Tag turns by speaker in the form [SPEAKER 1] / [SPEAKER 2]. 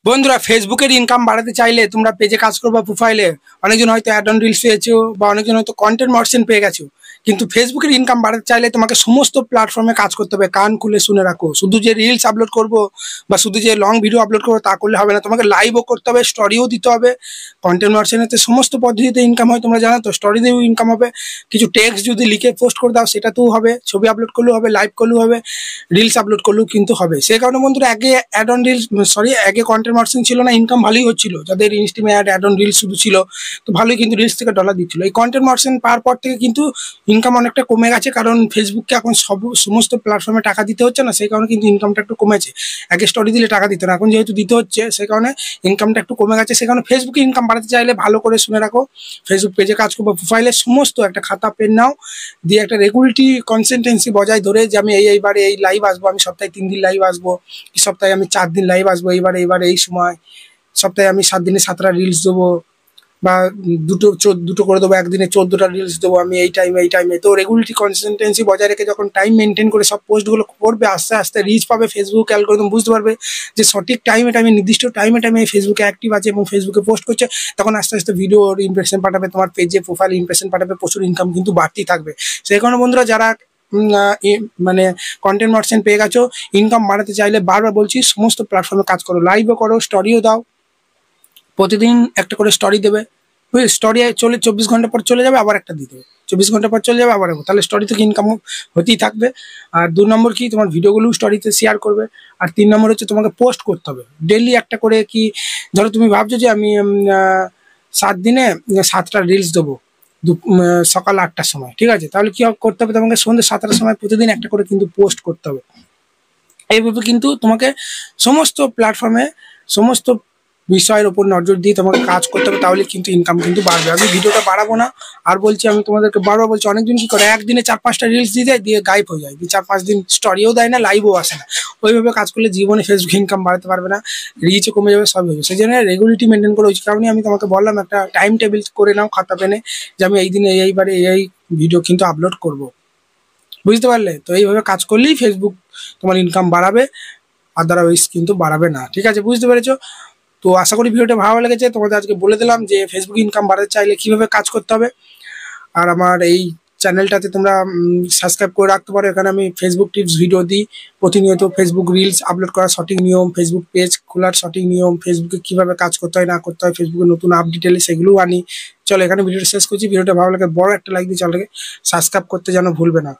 [SPEAKER 1] বন্ধুরা, ফেসবুকের ইনকাম বাড়াতে চাইলে তোমরা পেজে কাজ করবা, প্রোফাইলে অনেকজন হয়তো অ্যাড অন রিলস পেয়েছো বা অনেকজন হয়তো কন্টেন্ট মার্চেন্ট পেয়ে গেছো। কিন্তু ফেসবুকের ইনকাম বাড়াতে চাইলে তোমাকে সমস্ত প্ল্যাটফর্মে কাজ করতে হবে। কান খুলে শুনে রাখো, শুধু যে রিলস আপলোড করবো বা শুধু যে লং ভিডিও আপলোড করবো তা করলে হবে না, তোমাকে লাইভও করতে হবে, স্টোরিও দিতে হবে। কন্টেন্ট মার্চেন্টের সমস্ত পদ্ধতিতে ইনকাম হয়, তোমরা জানো তো। স্টোরি দিয়েও ইনকাম হবে, কিছু টেক্সট যদি লিখে পোস্ট করে দাও সেটাতেও হবে, ছবি আপলোড করলেও হবে, লাইভ করলেও হবে, রিলস আপলোড করলেও কিন্তু হবে। সেই কারণে বন্ধুরা, আগে অ্যাড অন রিলস আগে কন্টেন্ট মার্চেন্ট ছিল না, ইনকাম ভালোই হচ্ছিল। যাদের ইনস্টাগ্রামে অ্যাড অন রিলস শুধু ছিল তো ভালোই, কিন্তু রিলস থেকে ডলার দিচ্ছিল। এই কন্টেন্ট মার্চেন্ট পাওয়ার পর থেকে কিন্তু ইনকাম অনেকটা কমে গেছে, কারণ ফেসবুককে এখন সমস্ত প্ল্যাটফর্মে টাকা দিতে হচ্ছে না, সেই কারণে কিন্তু ইনকামটা একটু কমেছে। আগে স্টোরি দিলে টাকা দিত না, এখন যেহেতু দিতে হচ্ছে সেই কারণে ইনকামটা একটু কমে গেছে। সেই কারণে ফেসবুকে ইনকাম বাড়াতে চাইলে ভালো করে শুনে রাখো, ফেসবুক পেজে কাজ করবো, প্রোফাইলে সমস্ত একটা খাতা পেন নাও, দিয়ে একটা রেগুলারিটি কনসিস্টেন্সি বজায় ধরে যে আমি এইবারে এই লাইভ আসবো, আমি সপ্তাহে 3 দিন লাইভ আসবো, সপ্তাহে আমি 4 দিন লাইভ আসবো, এইবারে এই সময়, সপ্তাহে আমি 7 দিনে 7টা রিলস দেবো, বা দুটো করে দেবো, একদিনে 14টা রিলস দেবো আমি এই টাইমে। তো রেগুলারিটি কনসিস্টেন্সি বজায় রেখে যখন টাইম মেনটেন করে সব পোস্টগুলো করবে, আস্তে আস্তে রিচ পাবে, ফেসবুক অ্যালগরিদম বুঝতে পারবে যে সঠিক টাইমে নির্দিষ্ট টাইমে ফেসবুকে অ্যাক্টিভ আছে এবং ফেসবুকে পোস্ট করছে। তখন আস্তে আস্তে ভিডিওর ইমপ্রেশন পাঠাবে, তোমার পেজে প্রোফাইল ইমপ্রেশন পাঠাবে, প্রচুর ইনকাম কিন্তু বাড়তেই থাকবে। সেই কারণে বন্ধুরা, যারা মানে কন্টেন্ট মার্চেন্ট পেয়ে গেছো, ইনকাম বাড়াতে চাইলে বারবার বলছি সমস্ত প্ল্যাটফর্মে কাজ করো, লাইভও করো, স্টোরিও দাও, প্রতিদিন একটা করে স্টোরি দেবে। বুঝলি, স্টোরি চলে 24 ঘন্টা পর চলে যাবে, আবার একটা দিতে হবে, 24 ঘন্টা পর চলে যাবে আবার, তাহলে স্টোরি থেকে ইনকাম হতেই থাকবে। আর 2 নম্বর কি, তোমার ভিডিওগুলো স্টোরিতে শেয়ার করবে। আর 3 নম্বর হচ্ছে তোমাকে পোস্ট করতে হবে ডেইলি একটা করে। কি ধরো তুমি ভাবছো যে আমি 7 দিনে 7টা রিলস দেবো সকাল 8টার সময়, ঠিক আছে? তাহলে কি করতে হবে, তোমাকে সন্ধ্যে 7টার সময় প্রতিদিন একটা করে কিন্তু পোস্ট করতে হবে। এইভাবে কিন্তু তোমাকে সমস্ত প্ল্যাটফর্মে সমস্ত বিষয়ের উপর নজর দিয়ে তোমাকে কাজ করতে হবে, তাহলে কিন্তু ইনকাম কিন্তু বাড়বে। আমি ভিডিওটা বাড়াবো না, আর বলছি, আমি তোমাদেরকে বারবার বলছি, অনেকজন কি করে একদিনে 4-5টা রিলস দিয়ে দেয়, দিয়ে গায়েব হয়ে যায়, দিয়ে 4-5 দিন স্টোরিও দেয় না, লাইভও আসে না। ওইভাবে কাজ করলে জীবনে ফেসবুক ইনকাম বাড়াতে পারবে না, রিচও কমে যাবে, সবই হবে। সেই জন্য রেগুলারিটি মেনটেন করে, ওই কারণে আমি তোমাকে বললাম একটা টাইম টেবিল করে নাও খাতা পেনে, যে আমি এই দিনে এইবারে এই ভিডিও কিন্তু আপলোড করব, বুঝতে পারলে? তো এইভাবে কাজ করলেই ফেসবুক তোমার ইনকাম বাড়াবে, আদারওয়াইজ কিন্তু বাড়াবে না। ঠিক আছে, বুঝতে পেরেছো? তো আশা করি ভিডিওটা ভালো লেগেছে। তোমাদের আজকে বলে দিলাম যে ফেসবুক ইনকাম বাড়াতে চাইলে কিভাবে কাজ করতে হবে। আর আমার এই চ্যানেলটাতে তোমরা সাবস্ক্রাইব করে রাখতে পারো, এখানে আমি ফেসবুক টিপস ভিডিও দিই প্রতিনিয়ত, ফেসবুক রিলস আপলোড করার সঠিক নিয়ম, ফেসবুক পেজ খোলার সঠিক নিয়ম, ফেসবুকে কিভাবে কাজ করতে হয় না করতে হয়, ফেসবুকে নতুন আপডেট এলে সেগুলোও আনি। চলো এখানে ভিডিওটা শেষ করছি। ভিডিওটা ভালো লাগে বড় একটা লাইক দিয়ে চ্যানেলটাকে সাবস্ক্রাইব করতে যেন ভুলবে না।